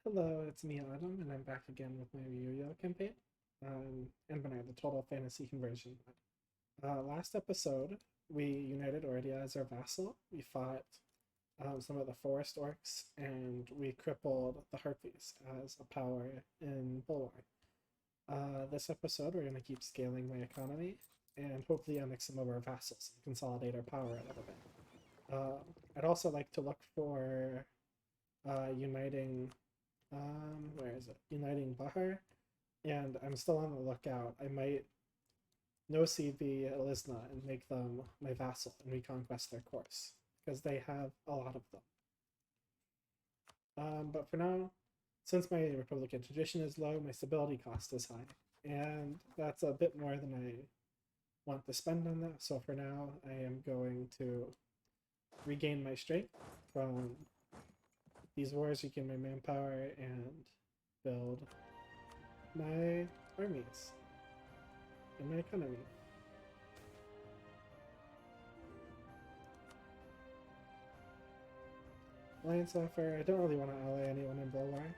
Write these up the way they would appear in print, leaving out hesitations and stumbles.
Hello, it's me, Adam, and I'm back again with my Re-Uyel campaign. Anbennar, the Total Fantasy Conversion mod. Last episode, we united Ordia as our vassal. We fought some of the forest orcs, and we crippled the Harpies as a power in Bulwar. This episode, we're going to keep scaling my economy and hopefully annex some of our vassals and consolidate our power a little bit. I'd also like to look for uniting where is it? Uniting Bahar, and I'm still on the lookout. I might no CV Elisna and make them my vassal and reconquest their course, because they have a lot of them. But for now, since my Republican tradition is low, my stability cost is high, and that's a bit more than I want to spend on that. So for now, I am going to regain my strength from these wars, regain my manpower, and build my armies and my economy. Alliance offer. I don't really want to ally anyone in Bulwar.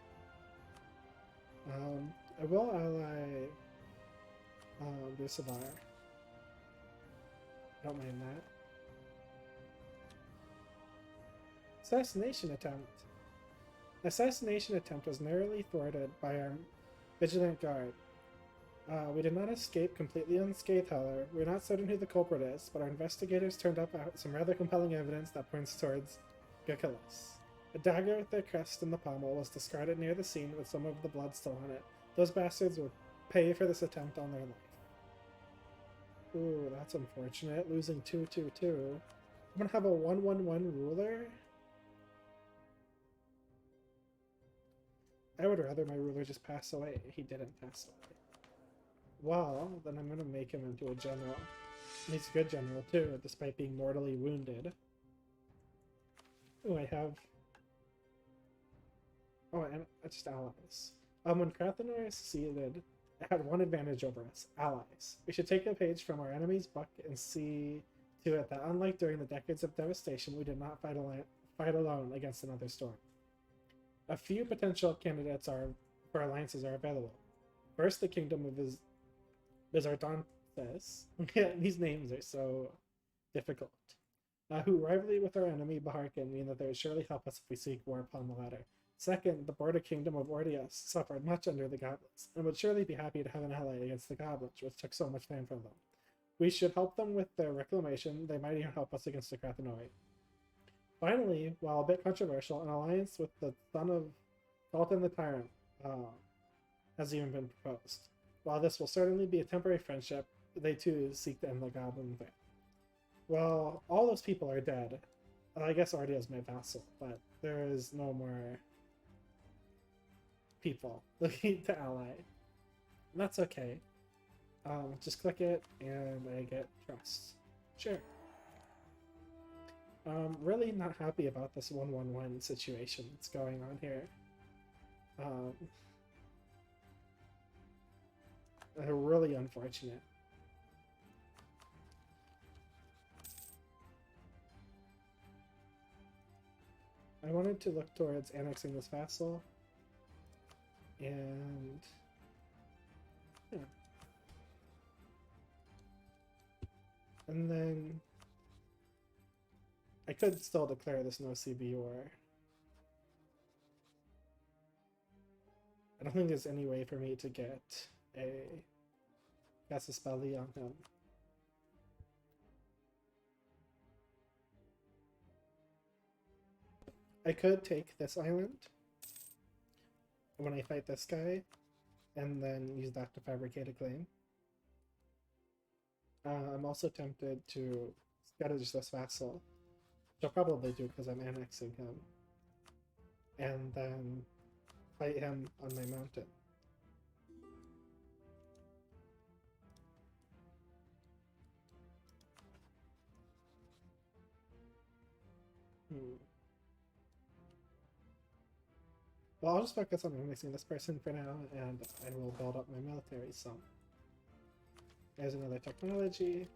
I will ally Lucivar. Don't mind that. Assassination attempt. Assassination attempt was narrowly thwarted by our vigilant guard. We did not escape completely unscathed, however. We're not certain who the culprit is, but our investigators turned up some rather compelling evidence that points towards Gakilus. A dagger with their crest in the pommel was discarded near the scene with some of the blood still on it. Those bastards will pay for this attempt on their life. Ooh, that's unfortunate. Losing 2-2-2. I'm gonna have a 1-1-1 ruler. I would rather my ruler just pass away. He didn't pass away. Well, then I'm gonna make him into a general. And he's a good general too, despite being mortally wounded. Oh, I have... Oh, and just allies. When Krathenor is seated, it had one advantage over us, allies. We should take a page from our enemy's book and see to it that unlike during the decades of devastation, we did not fight alone against another storm. A few potential candidates for alliances are available. First, the kingdom of Bizardantes. These names are so difficult. Who rivalry with our enemy Baharkin mean that they would surely help us if we seek war upon the latter. Second, the border kingdom of Ordias suffered much under the goblins, and would surely be happy to have an ally against the goblins, which took so much time from them. We should help them with their reclamation. They might even help us against the Krathenoi. Finally, while a bit controversial, an alliance with the son of Dalton the Tyrant has even been proposed. While this will certainly be a temporary friendship, they too seek to end the goblin thing. Well, all those people are dead. I guess Ardia is my vassal, but there is no more people looking to ally. And that's okay. Just click it and I get trust. Sure. Really not happy about this 1-1-1 situation that's going on here. Really unfortunate. I wanted to look towards annexing this vassal, and yeah. And then I could still declare this no CB war. I don't think there's any way for me to get a Gasaspelli on him. I could take this island when I fight this guy, and then use that to fabricate a claim. I'm also tempted to scavenge this vassal, which I'll probably do because I'm annexing him, and then fight him on my mountain. Well, I'll just focus on annexing this person for now, and I will build up my military some. There's another technology.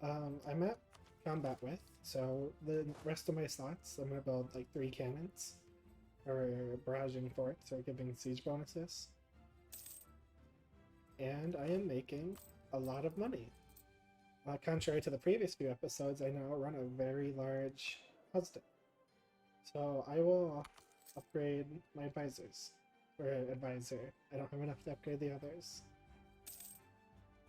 I'm at combat with, So the rest of my slots, I'm gonna build like 3 cannons, or barraging forts, or giving siege bonuses. And I am making a lot of money. Contrary to the previous few episodes, I now run a very large husband. So I will upgrade my advisors. Or advisor. I don't have enough to upgrade the others.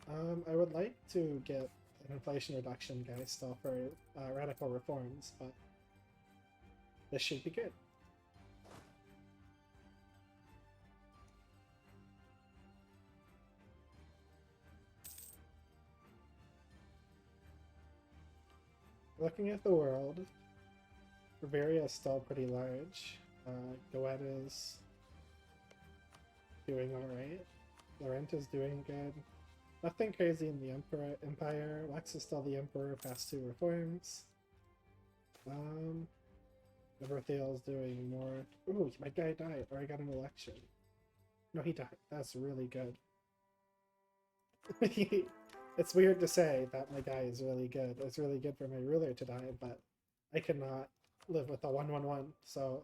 I would like to get an inflation reduction guy still for radical reforms, but this should be good. Looking at the world, Bavaria is still pretty large. Goet is doing alright. Laurent is doing good. Nothing crazy in the Empire. Lex is still the Emperor past 2 reforms. Everthael is doing more. Ooh, my guy died, or I got an election. No, he died. That's really good. It's weird to say that my guy is really good. It's really good for my ruler to die, but I cannot live with a 1-1-1, so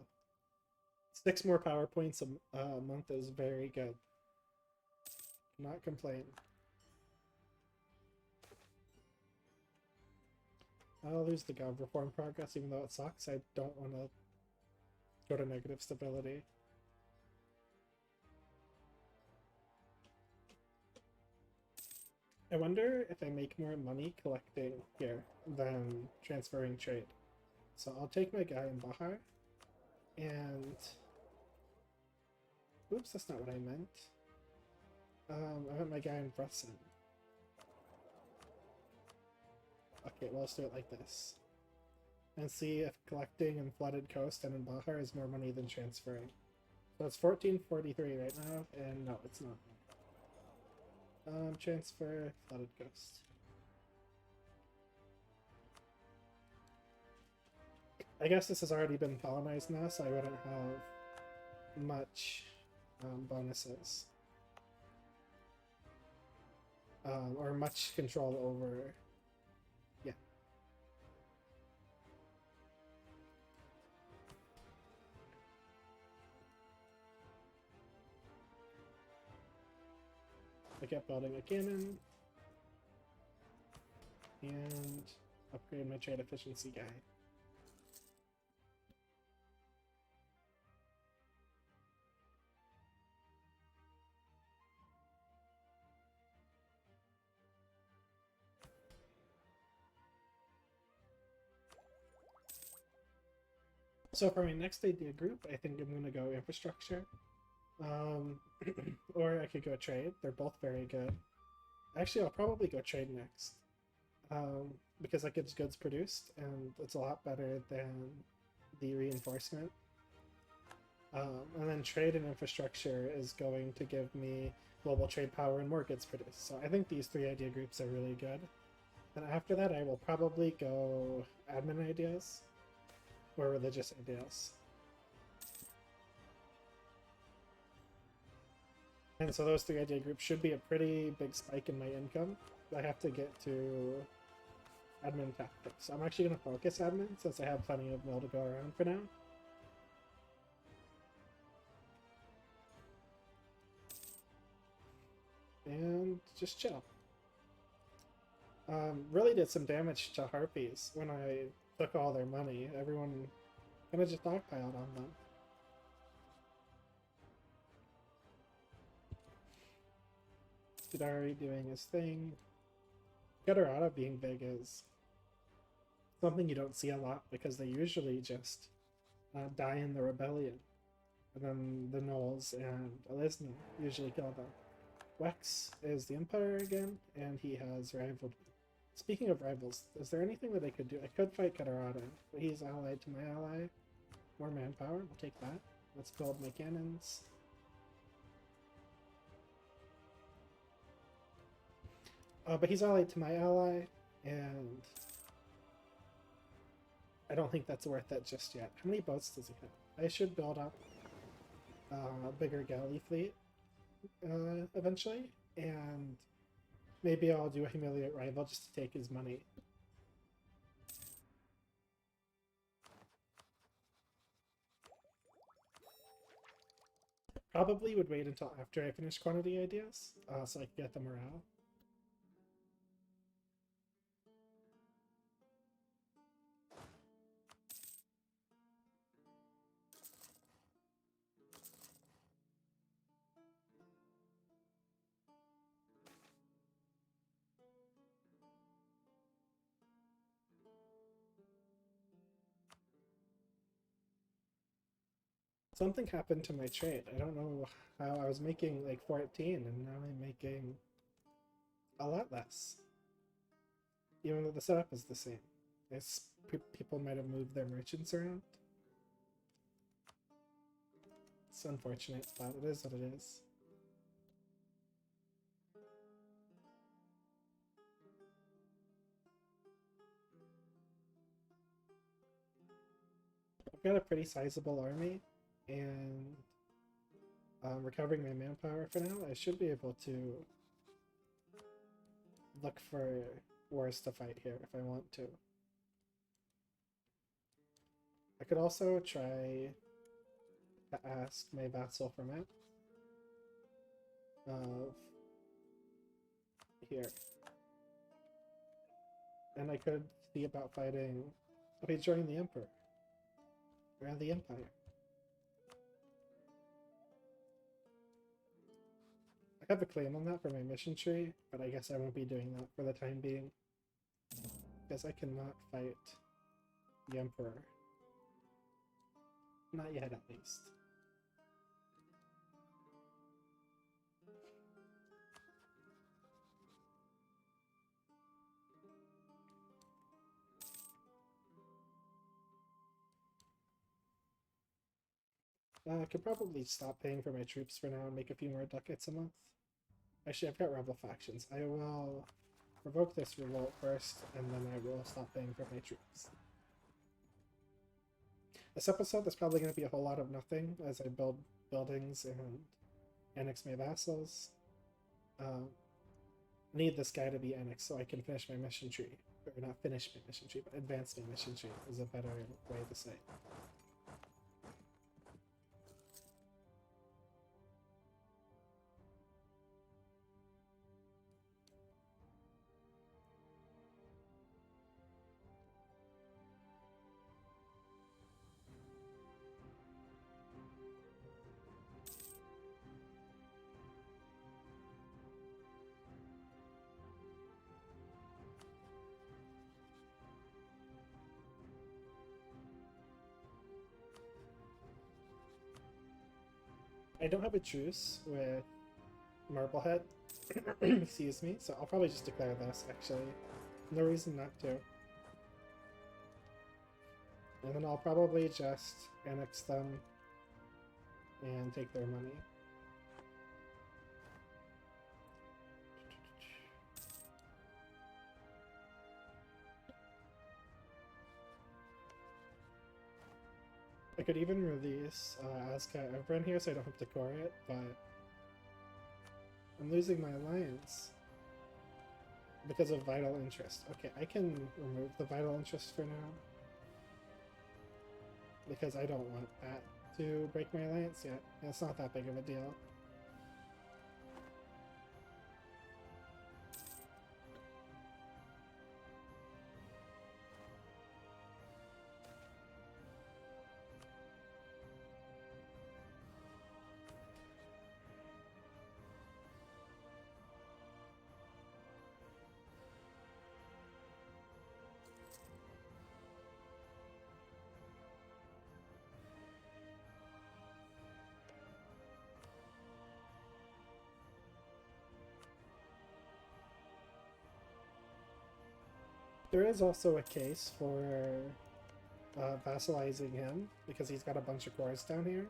6 more power points a month is very good. Cannot complain. I'll lose the Gov reform progress even though it sucks. I don't want to go to negative stability. I wonder if I make more money collecting here than transferring trade. So I'll take my guy in Bahar, and... Oops, that's not what I meant. I meant my guy in Brusson. Okay, well, let's do it like this. And see if collecting in Flooded Coast and in Bahar is more money than transferring. So it's 1443 right now, and no, it's not. Transfer Flooded Coast. I guess this has already been colonized now, so I wouldn't have much bonuses. Or much control over... Yeah. I kept building a cannon. And upgrade my trade efficiency guy. So for my next idea group, I think I'm going to go infrastructure. Or I could go trade. They're both very good. Actually, I'll probably go trade next. Because that gives goods produced, and it's a lot better than the reinforcement. And then trade and infrastructure is going to give me global trade power and more goods produced. So I think these 3 idea groups are really good. And after that, I will probably go admin ideas or religious ideas. And so those 3 idea groups should be a pretty big spike in my income. I have to get to admin tactics. I'm actually going to focus admin since I have plenty of mill to go around for now. And just chill. Really did some damage to Harpies when I took all their money. Everyone kind of just dogpiled on them. Jadari doing his thing. Gutterata being big is something you don't see a lot because they usually just die in the rebellion. And then the Knolls and Elisna usually kill them. Wex is the Empire again, and he has rivaled. Speaking of rivals, is there anything that I could do? I could fight Gutterata, but he's allied to my ally. More manpower, we'll take that. Let's build my cannons. But he's allied to my ally, and I don't think that's worth it just yet. How many boats does he have? I should build up a bigger galley fleet eventually, and maybe I'll do a humiliate rival just to take his money. Probably would wait until after I finish quantity ideas, so I can get the morale. Something happened to my trade. I don't know how. I was making like 14 and now I'm making a lot less. Even though the setup is the same. People might have moved their merchants around. It's unfortunate, but it is what it is. I've got a pretty sizable army, and recovering my manpower for now, I should be able to look for wars to fight here if I want to. I could also try to ask my vassal for map of here. And I could see about fighting. Okay, join the Emperor. Or the Empire. I have a claim on that for my mission tree, but I guess I won't be doing that for the time being. Because I cannot fight the Emperor. Not yet, at least. I could probably stop paying for my troops for now and make a few more ducats a month. Actually, I've got rebel factions. I will provoke this revolt first, and then I will stop paying for my troops. This episode, there's probably going to be a whole lot of nothing as I build buildings and annex my vassals. Need this guy to be annexed so I can finish my mission tree. Or not finish my mission tree, but advance my mission tree is a better way to say it. I don't have a truce with Marblehead, excuse me, so I'll probably just declare this, actually. No reason not to. And then I'll probably just annex them and take their money. I could even release Azka over in here so I don't have to core it, but I'm losing my alliance because of vital interest. Okay, I can remove the vital interest for now because I don't want that to break my alliance yet. It's not that big of a deal. There is also a case for vassalizing him because he's got a bunch of cores down here,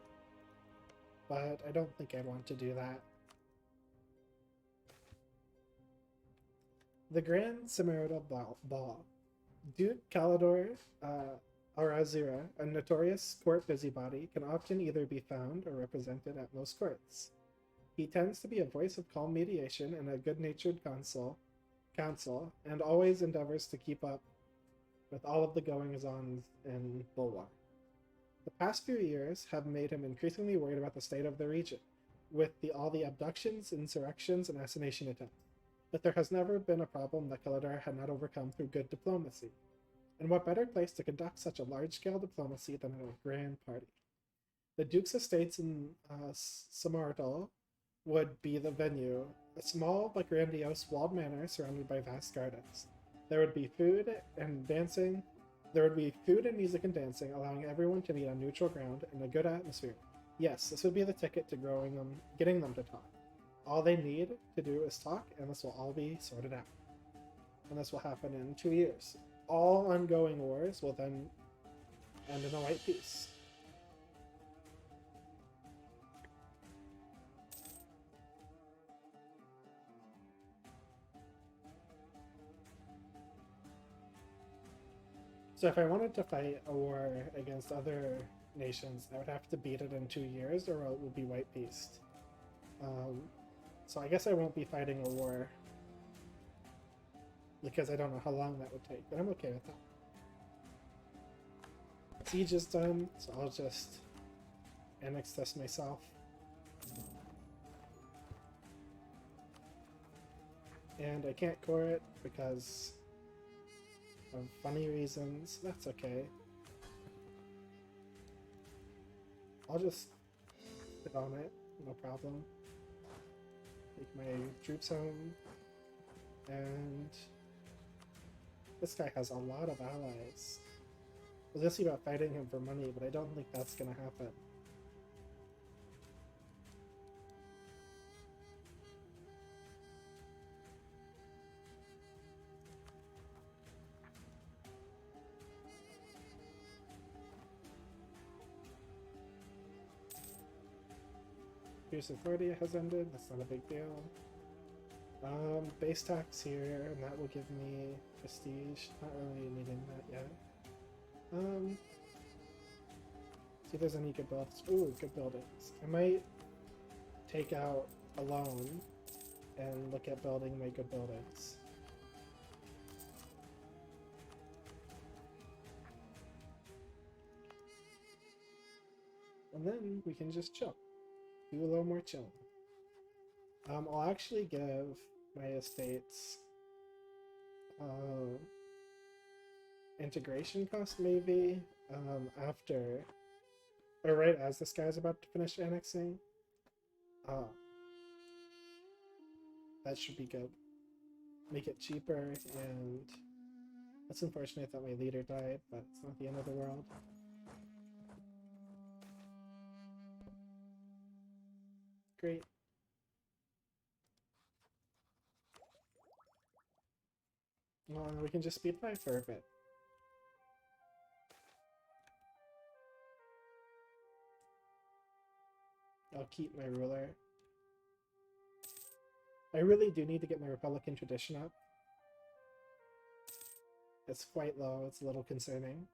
but I don't think I'd want to do that. The Grand Samartal Ball. Duke Calidor Arazira, a notorious court busybody, can often either be found or represented at most courts. He tends to be a voice of calm mediation and a good-natured counsel, and always endeavors to keep up with all of the goings-on in Bulwar. The past few years have made him increasingly worried about the state of the region, with all the abductions, insurrections, and assassination attempts. But there has never been a problem that Kaladar had not overcome through good diplomacy. And what better place to conduct such a large-scale diplomacy than at a grand party? The Duke's estates in Samartal would be the venue, a small but grandiose walled manor surrounded by vast gardens. There would be food and dancing. There would be food and music and dancing, allowing everyone to meet on neutral ground in a good atmosphere. Yes, this would be the ticket to getting them to talk. All they need to do is talk, and this will all be sorted out. And this will happen in 2 years. All ongoing wars will then end in a white peace. So if I wanted to fight a war against other nations, I would have to beat it in 2 years, or it will be white peace. So I guess I won't be fighting a war because I don't know how long that would take, but I'm okay with that. Siege is done, so I'll just annex this myself. And I can't core it because of funny reasons. That's okay. I'll just sit on it, no problem. Take my troops home. And this guy has a lot of allies. I was gonna see about fighting him for money, but I don't think that's gonna happen. Peace Authority has ended, that's not a big deal. Base tax here, and that will give me prestige. Not really needing that yet. See if there's any good builds. Ooh, good buildings. I might take out a loan and look at building my good buildings. And then we can just chill. Do a little more chilling. I'll actually give my estates integration cost maybe after, or right as this guy's about to finish annexing. That should be good. Make it cheaper, and that's unfortunate that my leader died, but it's not the end of the world. Great. We can just speed by for a bit. I'll keep my ruler. I really do need to get my Republican tradition up. It's quite low, it's a little concerning.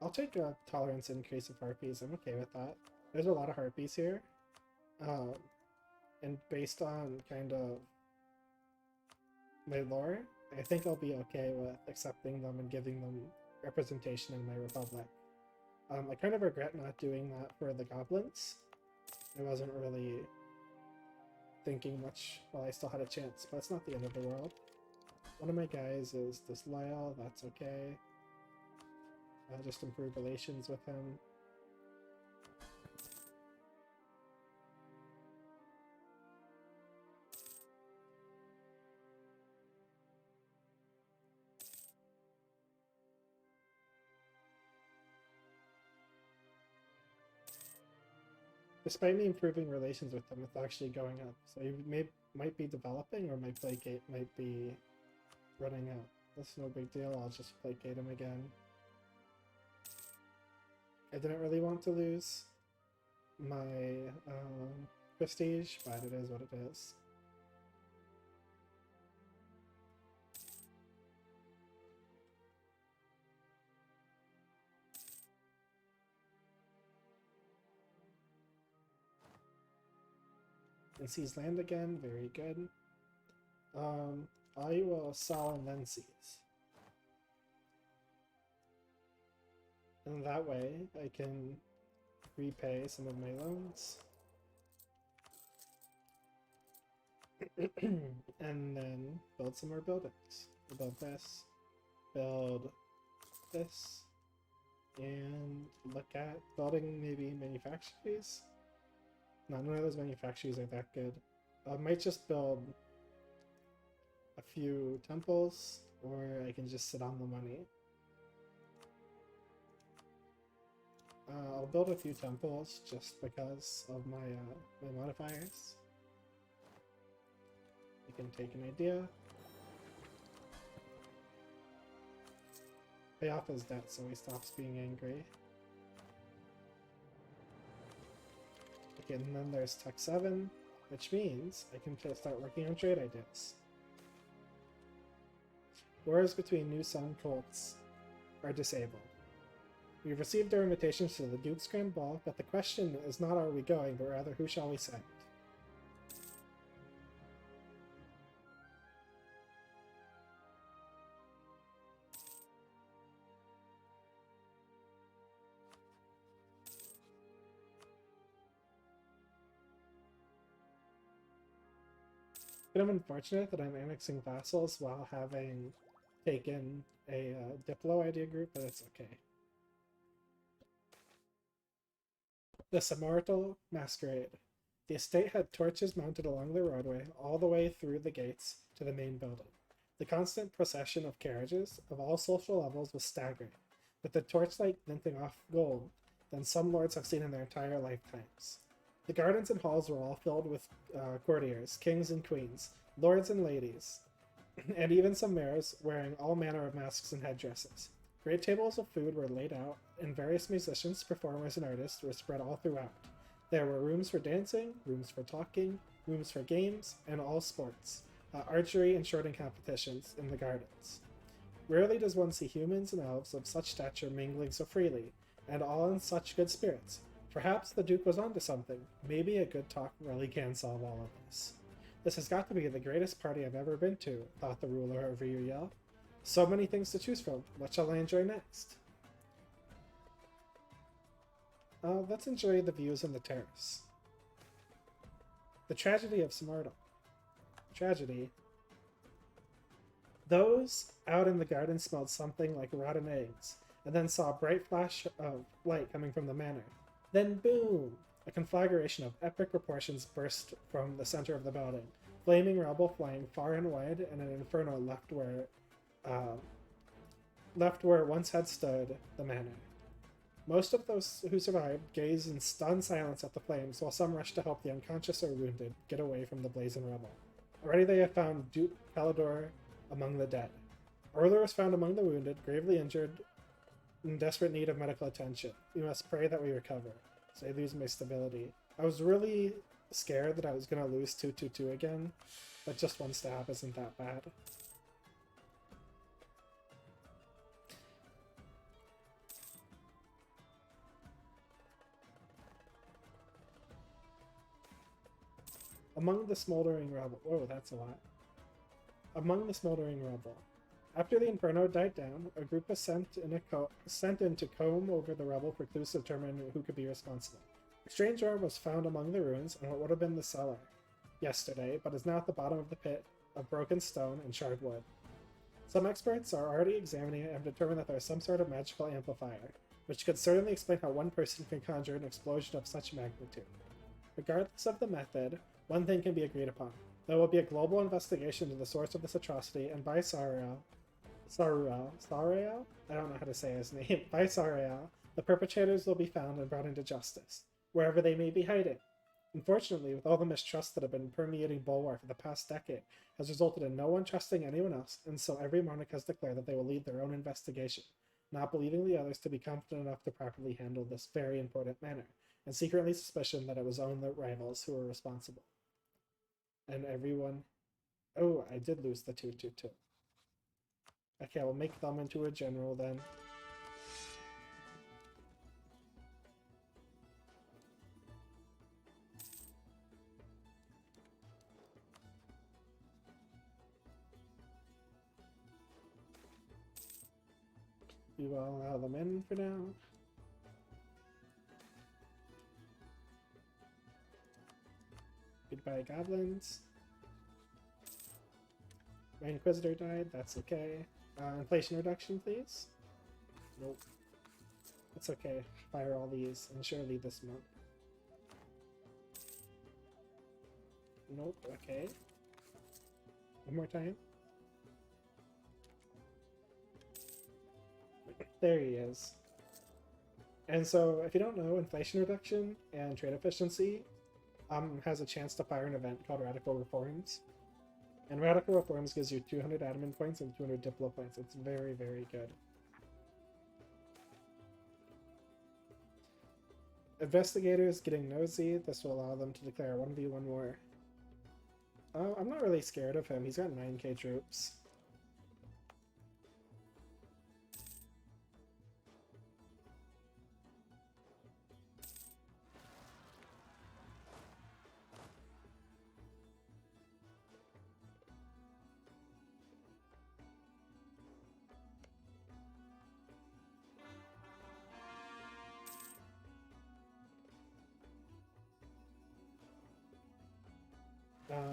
I'll take a tolerance increase of harpies, I'm okay with that. There's a lot of harpies here. And based on kind of my lore, I think I'll be okay with accepting them and giving them representation in my republic. I kind of regret not doing that for the goblins. I wasn't really thinking much while I still had a chance, but it's not the end of the world. One of my guys is disloyal, that's okay. I'll just improve relations with him. Despite me improving relations with them, it's actually going up. So he might be developing, or my placate might be running out. That's no big deal, I'll just placate him again. I didn't really want to lose my prestige, but it is what it is. And seize land again, very good. I will sell and then seize. And that way I can repay some of my loans. And then build some more buildings. Build this, and look at building maybe manufactories. None of those manufactories are that good. I might just build a few temples, or I can just sit on the money. I'll build a few temples just because of my modifiers. You can take an idea. Pay off his debt so he stops being angry. Okay, and then there's Tech 7, which means I can start working on trade ideas. Wars between New Sun cults are disabled. We've received our invitations to the Duke's Grand Ball, but the question is not are we going, but rather who shall we send? Kind of unfortunate that I'm annexing vassals while having taken a Diplo idea group, but it's okay. The Samartal Masquerade. The estate had torches mounted along the roadway all the way through the gates to the main building. The constant procession of carriages of all social levels was staggering, with the torchlight glinting off gold than some lords have seen in their entire lifetimes. The gardens and halls were all filled with courtiers, kings and queens, lords and ladies, and even some mayors wearing all manner of masks and headdresses. Great tables of food were laid out, and various musicians, performers, and artists were spread all throughout. There were rooms for dancing, rooms for talking, rooms for games, and all sports, archery and shorting competitions in the gardens. Rarely does one see humans and elves of such stature mingling so freely, and all in such good spirits. Perhaps the Duke was onto something. Maybe a good talk really can solve all of this. This has got to be the greatest party I've ever been to, thought the ruler of Re-Uyel. So many things to choose from. What shall I enjoy next? Let's enjoy the views on the terrace. The tragedy of Samartal. Tragedy. Those out in the garden smelled something like rotten eggs, and then saw a bright flash of light coming from the manor. Then boom! A conflagration of epic proportions burst from the center of the building, flaming rubble flying far and wide, and an inferno left where once had stood the manor. Most of those who survived gazed in stunned silence at the flames, while some rushed to help the unconscious or wounded get away from the blazing rubble. Already they had found Duke Palador among the dead. Orler was found among the wounded, gravely injured, in desperate need of medical attention. We must pray that we recover. So I lose my stability. I was really scared that I was going to lose 222 again, but just one stab isn't that bad. Among the smoldering rubble. Whoa, that's a lot. Among the smoldering rubble. After the inferno died down, a group was sent in to comb over the rubble for clues to determine who could be responsible. A strange ore was found among the ruins in what would have been the cellar yesterday, but is now at the bottom of the pit of broken stone and charred wood. Some experts are already examining it and have determined that there is some sort of magical amplifier, which could certainly explain how one person can conjure an explosion of such magnitude. Regardless of the method, one thing can be agreed upon. There will be a global investigation into the source of this atrocity, and by Saruel, I don't know how to say his name, by Saruel, the perpetrators will be found and brought into justice, wherever they may be hiding. Unfortunately, with all the mistrust that have been permeating Bulwar for the past decade, has resulted in no one trusting anyone else, and so every monarch has declared that they will lead their own investigation, not believing the others to be competent enough to properly handle this very important matter, and secretly suspicion that it was own the rivals who were responsible. And everyone... Oh, I did lose the 222. Okay, I'll make them into a general then. We will allow them in for now. Goodbye, goblins. My Inquisitor died, that's okay. Inflation reduction, please? Nope. That's okay. Fire all these, and surely this month. Nope, okay. One more time. There he is. And so, if you don't know, inflation reduction and trade efficiency has a chance to fire an event called Radical Reforms. And Radical Reforms gives you 200 admin points and 200 Diplo points. It's very, very good. Investigators getting nosy. This will allow them to declare 1v1 war. I'm not really scared of him. He's got 9k troops.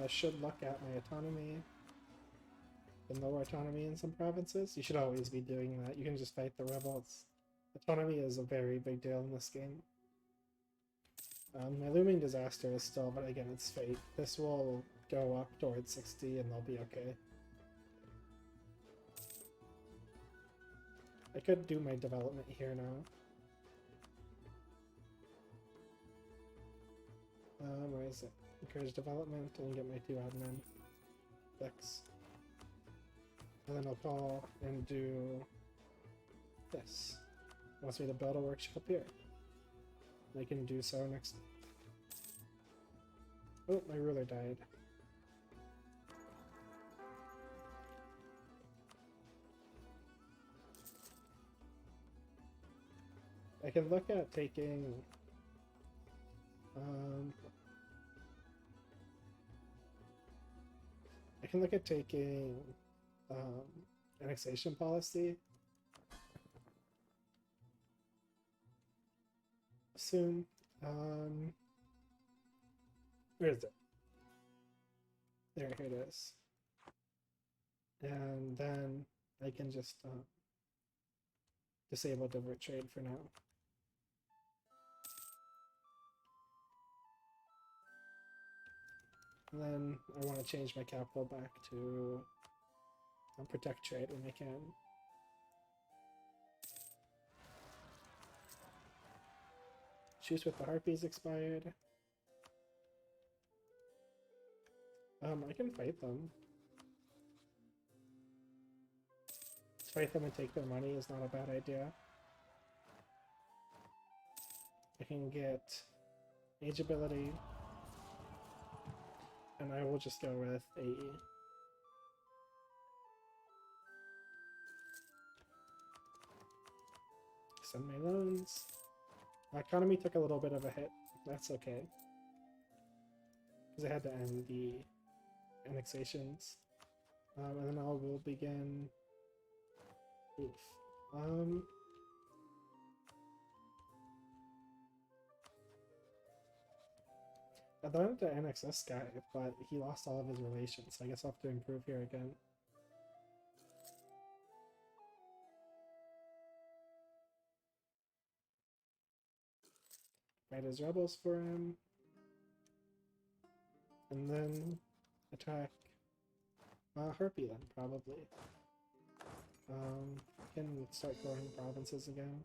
Should look at my autonomy. The lower autonomy in some provinces. You should always be doing that. You can just fight the rebels. Autonomy is a very big deal in this game. My looming disaster is still, but again, it's fate. This will go up towards 60 and they'll be okay. I could do my development here now. Where is it? Encourage development and get my 2 admin decks. And then I'll call and do this. It wants me to build a workshop here. I can do so next. Oh, my ruler died. I can look at taking annexation policy soon. Where is it? There, here it is. And then I can just disable divert trade for now. And then I want to change my capital back to protect trade when I can. Choose with the Harpies expired. I can fight them. Fight them and take their money is not a bad idea. I can get age ability. And I will just go with AE. Send my loans. My economy took a little bit of a hit. That's okay. Because I had to end the annexations. And then I will begin... Oof. I wanted to annex this guy, but he lost all of his relations, so I guess I'll have to improve here again. Fight his rebels for him. And then attack Harpy then, probably. Can start growing provinces again.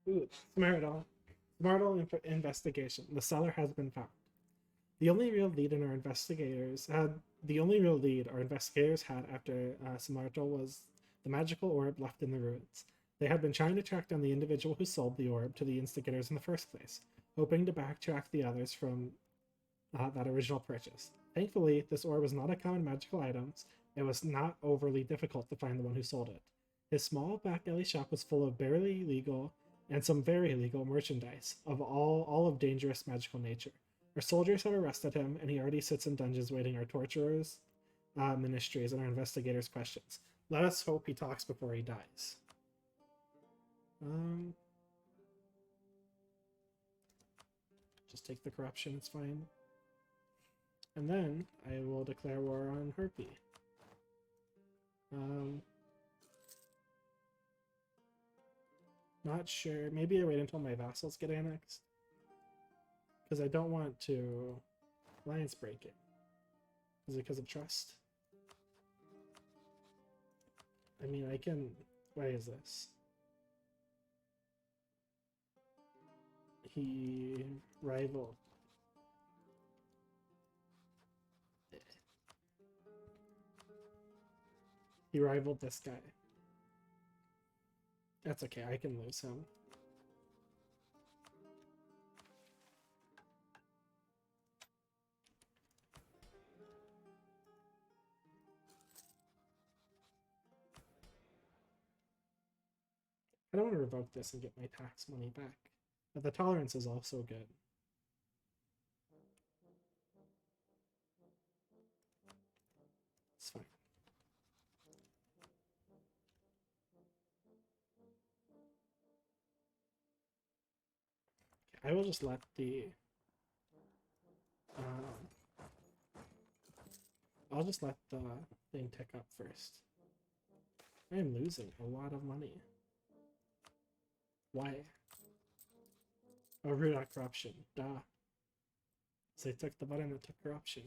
Ooh, Samartal. Samartal investigation. The seller has been found. The only real lead our investigators had after Samartal was the magical orb left in the ruins. They had been trying to track down the individual who sold the orb to the instigators in the first place, hoping to backtrack the others from that original purchase. Thankfully, this orb was not a common magical item. It was not overly difficult to find the one who sold it. His small back alley shop was full of barely legal and some very illegal merchandise of all of dangerous magical nature. Our soldiers have arrested him, and he already sits in dungeons waiting our torturers' ministries and our investigators' questions. Let us hope he talks before he dies. Just take the corruption, it's fine. And then I will declare war on Harpy. Not sure. Maybe I wait until my vassals get annexed. Because I don't want to alliance break it. Is it because of trust? I mean, I can... Why is this? He rivaled. He rivaled this guy. That's okay, I can lose him. I don't want to revoke this and get my tax money back. But the tolerance is also good. It's fine. Okay, I will just let the... I'll just let the thing tick up first. I am losing a lot of money. Why? Oh, root out corruption. Duh. So they took the button that took corruption.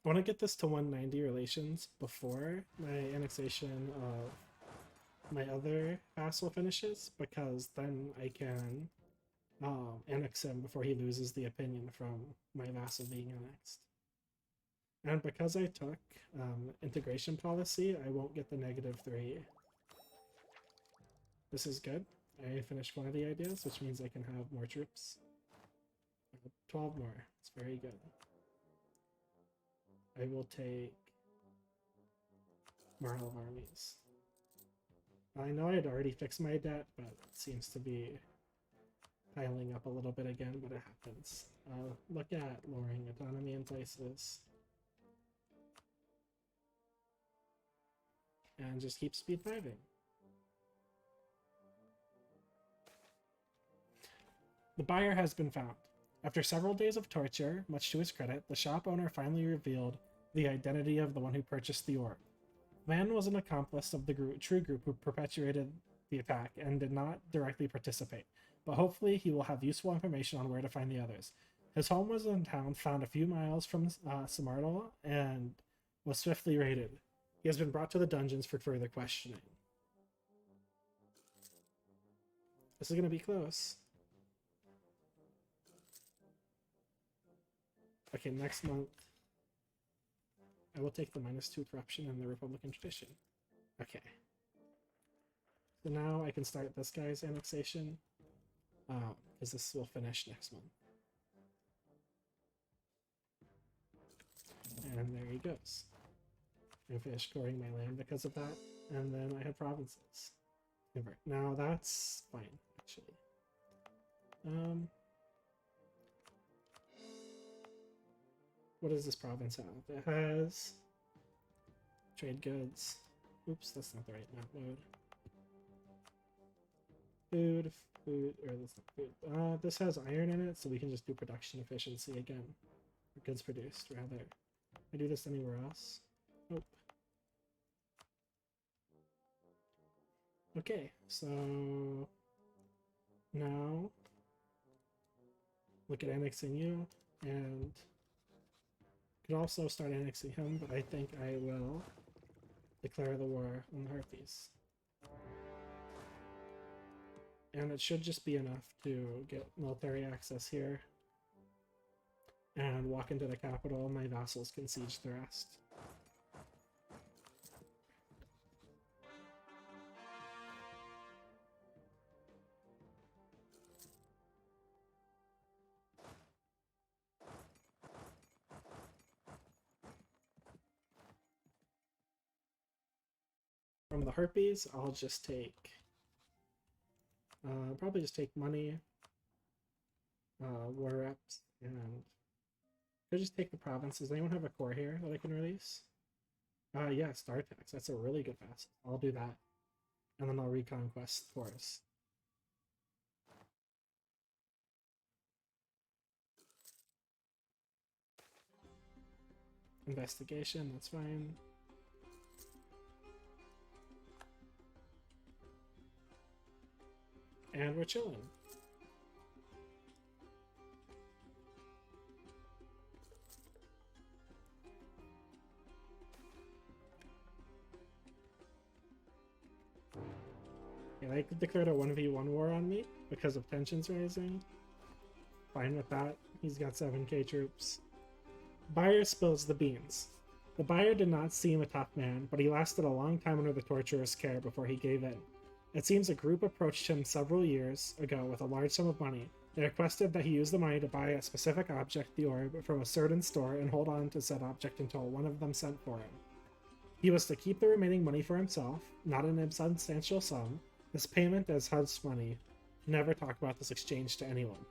I want to get this to 190 relations before my annexation of my other vassal finishes, because then I can annex him before he loses the opinion from my vassal being annexed. And because I took integration policy, I won't get the -3. This is good. I finished one of the ideas, which means I can have more troops. 12 more. It's very good. I will take Marl of Armies. I know I'd already fixed my debt, but it seems to be piling up a little bit again, but it happens. Look at lowering autonomy in places. And just keep speed 5ing. The buyer has been found. After several days of torture, much to his credit, the shop owner finally revealed the identity of the one who purchased the orb. The man was an accomplice of the true group who perpetuated the attack and did not directly participate, but hopefully he will have useful information on where to find the others. His home was in town, found a few miles from Samartal, and was swiftly raided. He has been brought to the dungeons for further questioning. This is going to be close. Okay, next month, I will take the -2 corruption and the Republican tradition. Okay. So now I can start this guy's annexation, because this will finish next month. And there he goes. I finished scoring my land because of that, and then I have provinces. Now that's fine, actually. What does this province have? It has trade goods. Oops, that's not the right map mode. Food, or that's not food. This has iron in it, so we can just do production efficiency again. Or goods produced, rather. I do this anywhere else? Nope. Okay, so now look at annexing you, and could also start annexing him, but I think I will declare the war on the Harpies. And it should just be enough to get military access here and walk into the capital. My vassals can siege the rest. From the Harpies, I'll just take... probably just take money. war reps, and could just take the province. Does anyone have a core here that I can release? Yeah, Star Tax. That's a really good vassal. I'll do that. And then I'll reconquest Taurus. Investigation, that's fine. And we're chilling. Yeah, they declared a 1v1 war on me because of tensions rising. Fine with that. He's got 7k troops. Buyer spills the beans. The buyer did not seem a tough man, but he lasted a long time under the torturer's care before he gave in. It seems a group approached him several years ago with a large sum of money. They requested that he use the money to buy a specific object, the orb, from a certain store and hold on to said object until one of them sent for him. He was to keep the remaining money for himself, not an insubstantial sum. This payment as HUD's money. Never talk about this exchange to anyone.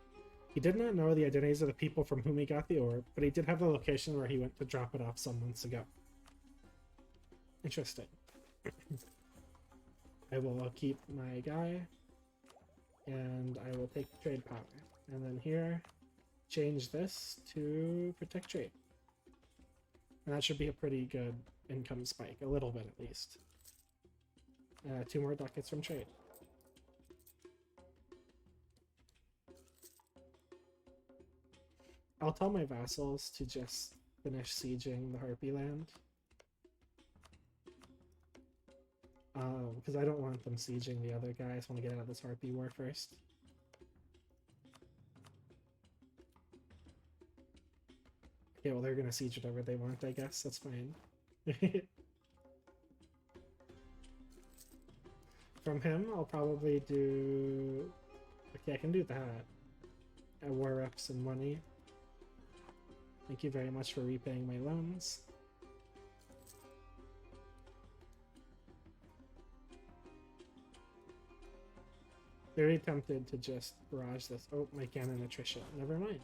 He did not know the identities of the people from whom he got the orb, but he did have the location where he went to drop it off some months ago. Interesting. I will keep my guy, and I will take trade power. And then here, change this to protect trade. And that should be a pretty good income spike, a little bit at least. 2 more ducats from trade. I'll tell my vassals to just finish sieging the Harpy land. Because I don't want them sieging the other guy. I just want to get out of this Harpy war first. Okay, well they're gonna siege whatever they want, I guess. That's fine. From him, I'll probably do... Okay, I can do that. War reps and money. Thank you very much for repaying my loans. Very tempted to just barrage this. Oh, my cannon attrition. Never mind.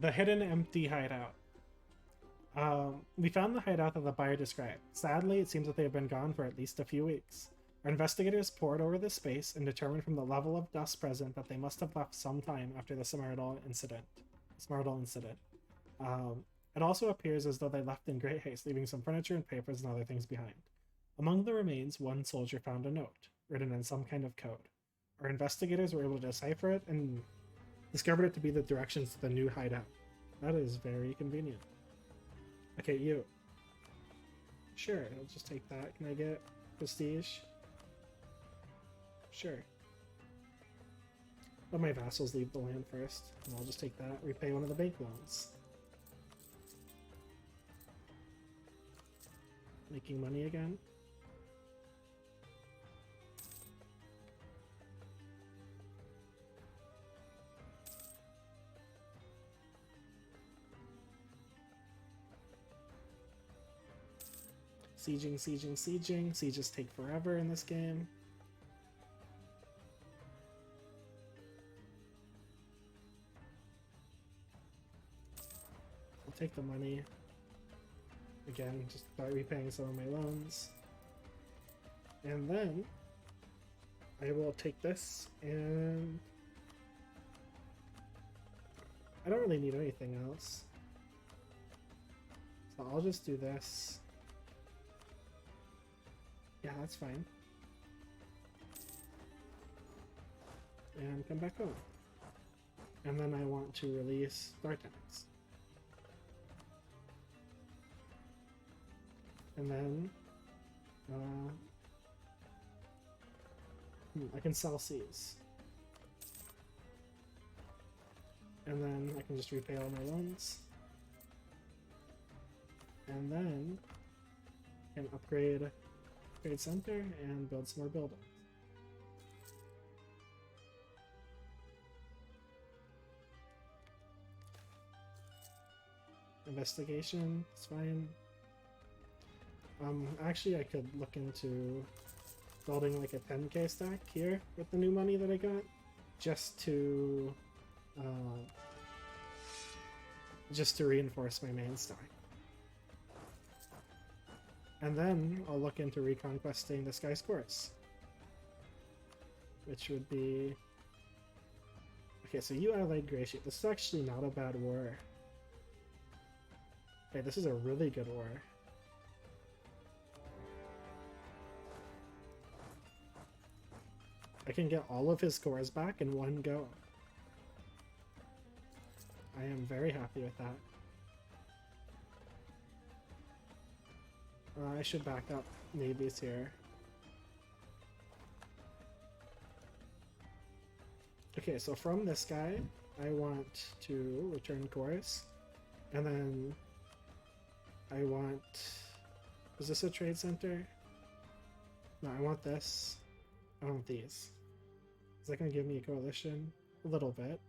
The hidden empty hideout. We found the hideout that the buyer described. Sadly, it seems that they have been gone for at least a few weeks. Our investigators pored over this space and determined from the level of dust present that they must have left some time after the Samartal incident. It also appears as though they left in great haste, leaving some furniture and papers and other things behind. Among the remains, one soldier found a note, written in some kind of code. Our investigators were able to decipher it and discovered it to be the directions to the new hideout. That is very convenient. Okay, you. Sure, I'll just take that. Can I get prestige? Sure. Let my vassals leave the land first, and I'll just take that, repay one of the bank loans. Making money again. Sieging, sieging, sieging. Sieges take forever in this game. I'll take the money. Again, just start repaying some of my loans. And then I will take this, and I don't really need anything else. So I'll just do this. Yeah, that's fine. And come back home. And then I want to release Dartax. And then I can sell C's. And then I can just repay all my loans. And then can upgrade trade center and build some more buildings. Investigation, it's fine. Actually I could look into building like a 10k stack here with the new money that I got, just to reinforce my main stack. And then I'll look into reconquesting this guy's course, which would be... Okay, so you allied Gracie. This is actually not a bad war. Okay, this is a really good war. I can get all of his cores back in one go. I am very happy with that. I should back up navies here. Okay, so from this guy, I want to return cores, and then I want... Is this a trade center? No, I want this. I want these. Is that going to give me a coalition? A little bit.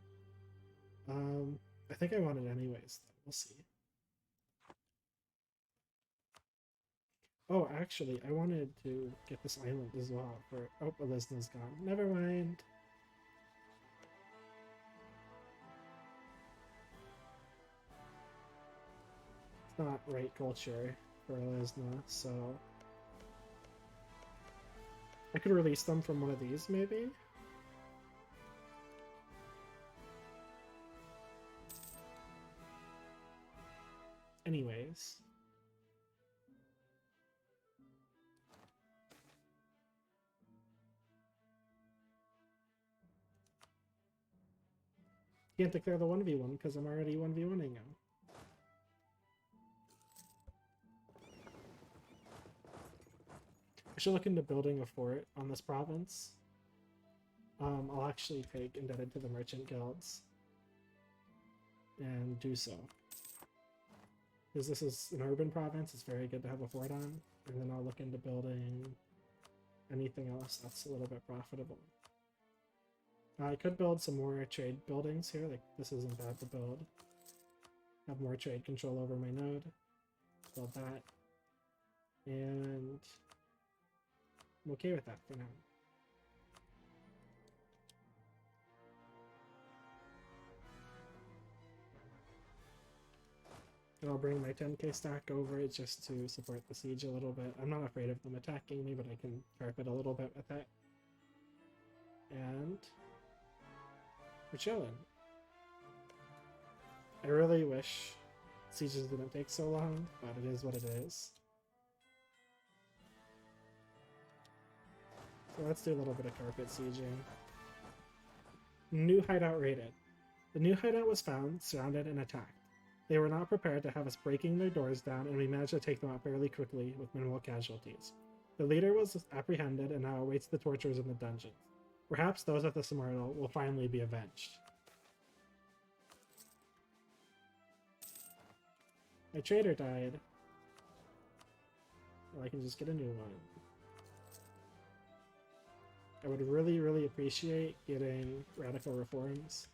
I think I want it anyways, though. We'll see. Oh, actually, I wanted to get this island as well for... Oh, Elisna's gone. Never mind. It's not right culture for Elisna, so... I could release them from one of these, maybe? Anyways. Can't declare the 1v1 because I'm already 1v1ing him. I should look into building a fort on this province. I'll actually take indebted to the merchant guilds and do so. Because this is an urban province, it's very good to have a fort on. And then I'll look into building anything else that's a little bit profitable. I could build some more trade buildings here, like this isn't bad to build. Have more trade control over my node. Build that. And I'm okay with that for now. And I'll bring my 10k stack over just to support the siege a little bit. I'm not afraid of them attacking me, but I can carpet a little bit with it. And we're chilling. I really wish sieges didn't take so long, but it is what it is. So let's do a little bit of carpet sieging. New hideout raided. The new hideout was found, surrounded, and attacked. They were not prepared to have us breaking their doors down, and we managed to take them out fairly quickly with minimal casualties. The leader was apprehended and now awaits the tortures in the dungeons. Perhaps those at the Samartal will finally be avenged. My trader died. Well, I can just get a new one. I would really, really appreciate getting radical reforms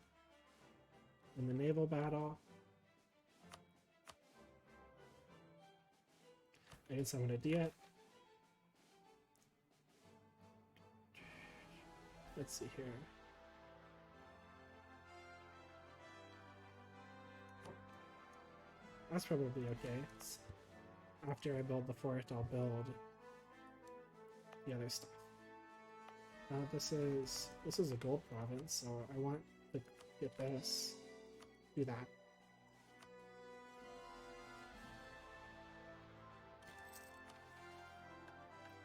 in the naval battle. I can summon a Diet. Let's see here. That's probably okay. After I build the fort, I'll build the other stuff. This is a gold province, so I want to get this. Do that.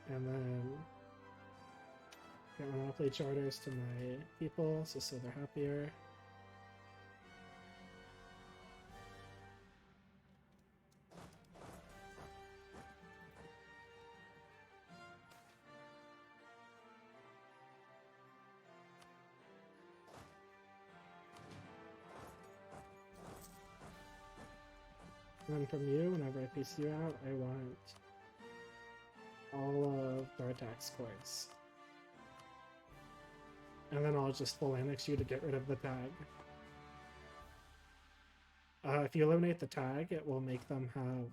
And then get monopoly charters to my people, so they're happier. And then from you, whenever I piece you out, I want all of Dartak's coins. And then I'll just full annex you to get rid of the tag. If you eliminate the tag, it will make them have...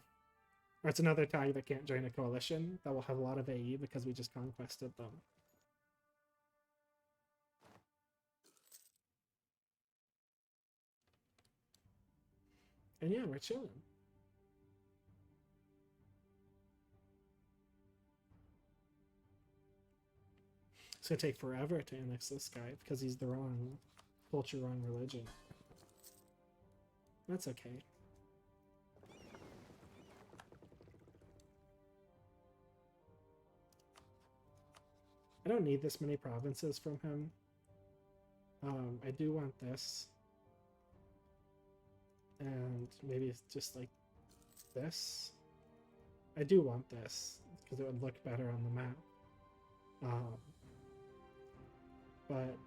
Or it's another tag that can't join a coalition that will have a lot of AE because we just conquested them. And yeah, we're chilling. It's gonna take forever to annex this guy because he's the wrong culture, wrong religion. That's okay. I don't need this many provinces from him. I do want this. And maybe it's just like this. I do want this because it would look better on the map. But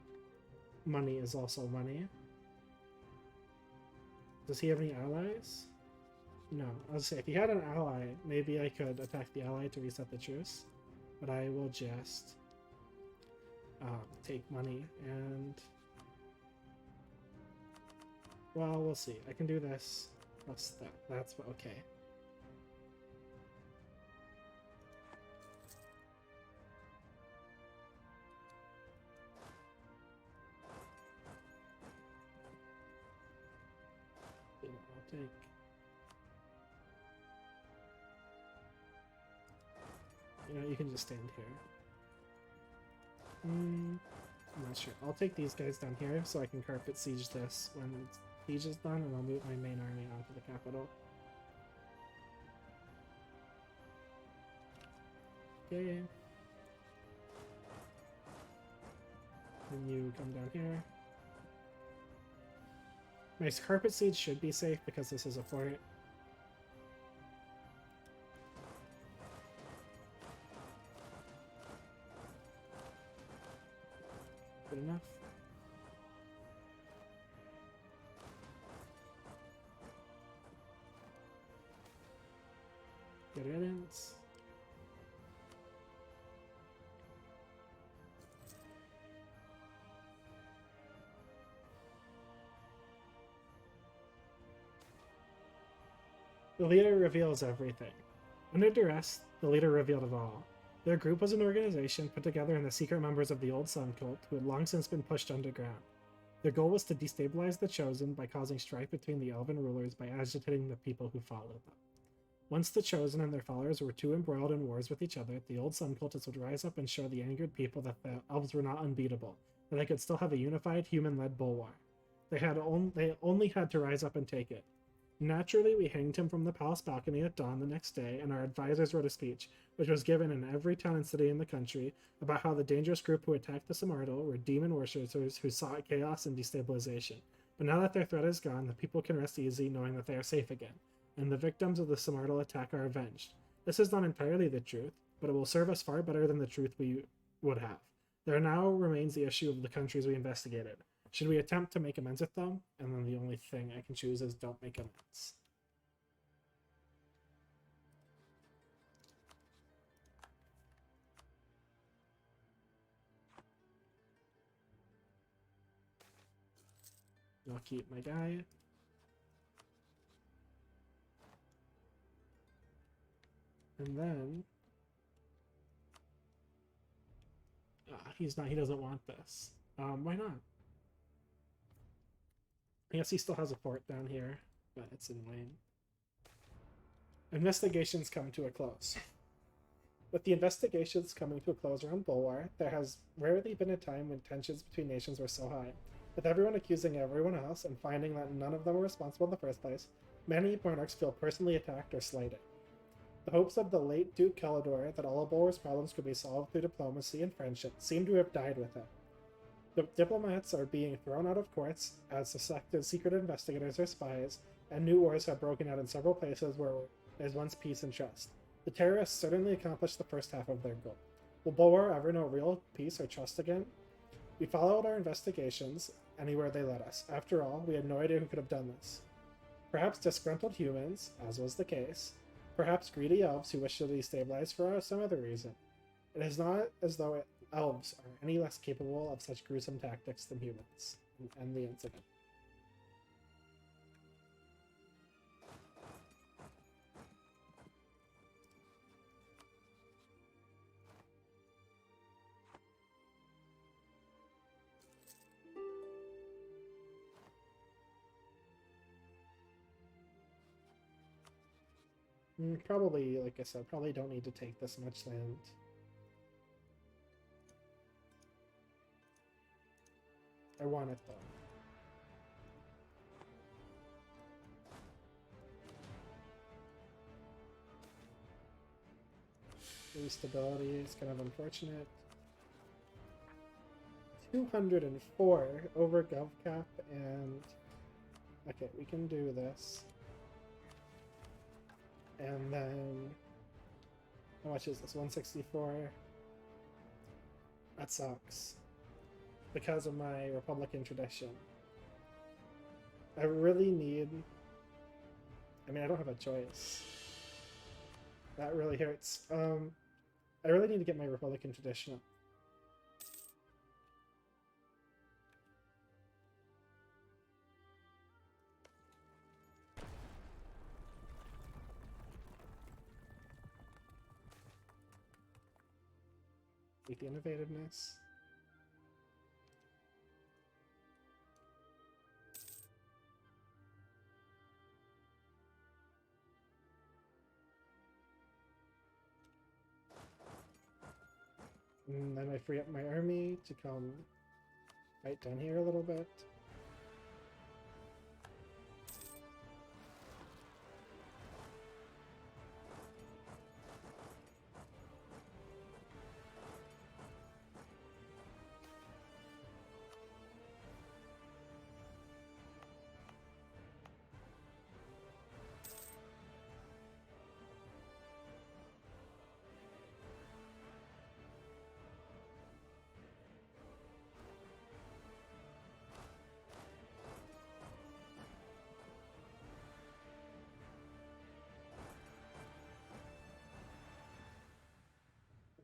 money is also money. Does he have any allies? No. I was say if he had an ally, maybe I could attack the ally to reset the truce. But I will just take money and... Well, we'll see. I can do this plus that. That's okay. I'll take... You know, you can just stand here. I'm not sure. I'll take these guys down here so I can carpet siege this when siege is done, and I'll move my main army onto the capital. Okay. Then you come down here. My carpet siege should be safe because this is a fort. Good enough. Good riddance. The leader reveals everything. Under duress, the leader revealed it all. Their group was an organization put together in the secret members of the old Sun cult who had long since been pushed underground. Their goal was to destabilize the Chosen by causing strife between the Elven rulers by agitating the people who followed them. Once the Chosen and their followers were too embroiled in wars with each other, the old Sun cultists would rise up and show the angered people that the Elves were not unbeatable, that they could still have a unified, human-led Bulwar. They only had to rise up and take it. Naturally, we hanged him from the palace balcony at dawn the next day, and our advisors wrote a speech, which was given in every town and city in the country, about how the dangerous group who attacked the Samartal were demon worshippers who sought chaos and destabilization. But now that their threat is gone, the people can rest easy knowing that they are safe again, and the victims of the Samartal attack are avenged. This is not entirely the truth, but it will serve us far better than the truth we would have. There now remains the issue of the countries we investigated. Should we attempt to make amends with them? And then the only thing I can choose is don't make amends. I'll keep my guy. And then... he doesn't want this. Why not? I guess he still has a fort down here, but it's in lane. Investigations come to a close. With the investigations coming to a close around Bulwar, there has rarely been a time when tensions between nations were so high. With everyone accusing everyone else and finding that none of them were responsible in the first place, many monarchs feel personally attacked or slighted. The hopes of the late Duke Kelador that all of Bulwar's problems could be solved through diplomacy and friendship seem to have died with him. The diplomats are being thrown out of courts as suspected secret investigators or spies, and new wars have broken out in several places where there's once peace and trust. The terrorists certainly accomplished the first half of their goal. Will Bulwar ever know real peace or trust again? We followed our investigations anywhere they led us. After all, we had no idea who could have done this. Perhaps disgruntled humans, as was the case. Perhaps greedy elves who wish to destabilize for some other reason. It is not as though elves are any less capable of such gruesome tactics than humans. End the incident. Probably, like I said, probably don't need to take this much land. I want it, though. Stability is kind of unfortunate. 204 over GovCap, and... Okay, we can do this. And then... How much is this? 164? That sucks. Because of my Republican tradition. I really need... I mean, I don't have a choice. That really hurts. I really need to get my Republican tradition up. Like the innovativeness. And then I free up my army to come right down here a little bit.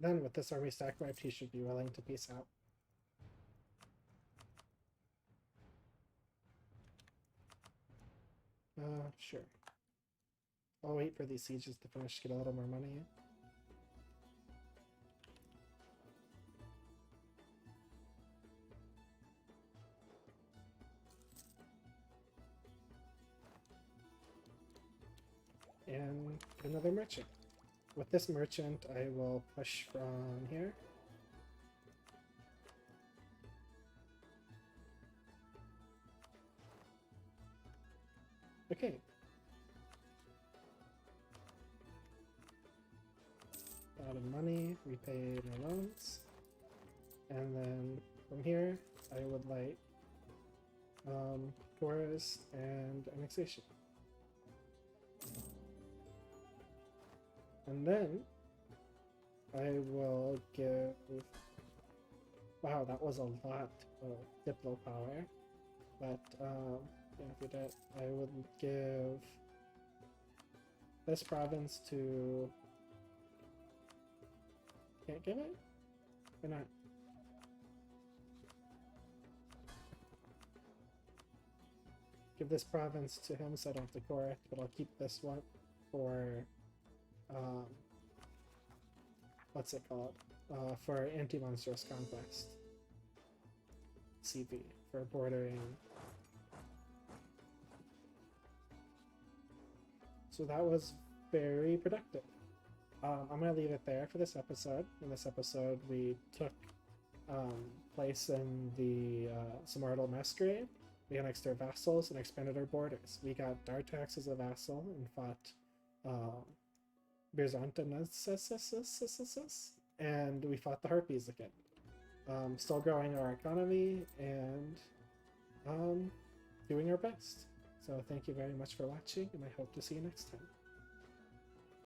Then with this army stack wiped, he should be willing to peace out. Sure. I'll wait for these sieges to finish to get a little more money. And another merchant. With this merchant, I will push from here. Okay. A lot of money, repay my loans. And then from here, I would like chorus and annexation. And then I will give... Wow, that was a lot of Diplo power. But, I would give this province to... Can't give it? Or not? Give this province to him so I don't have to core it, but I'll keep this one for... what's it called? For anti-monstrous conquest. CV, for bordering. So that was very productive. I'm going to leave it there for this episode. In this episode, we took place in the Samartal Masquerade. We annexed our vassals and expanded our borders. We got Dartax as a vassal and fought Byzantinuses, and we fought the Harpies again. Still growing our economy and doing our best. So thank you very much for watching, and I hope to see you next time.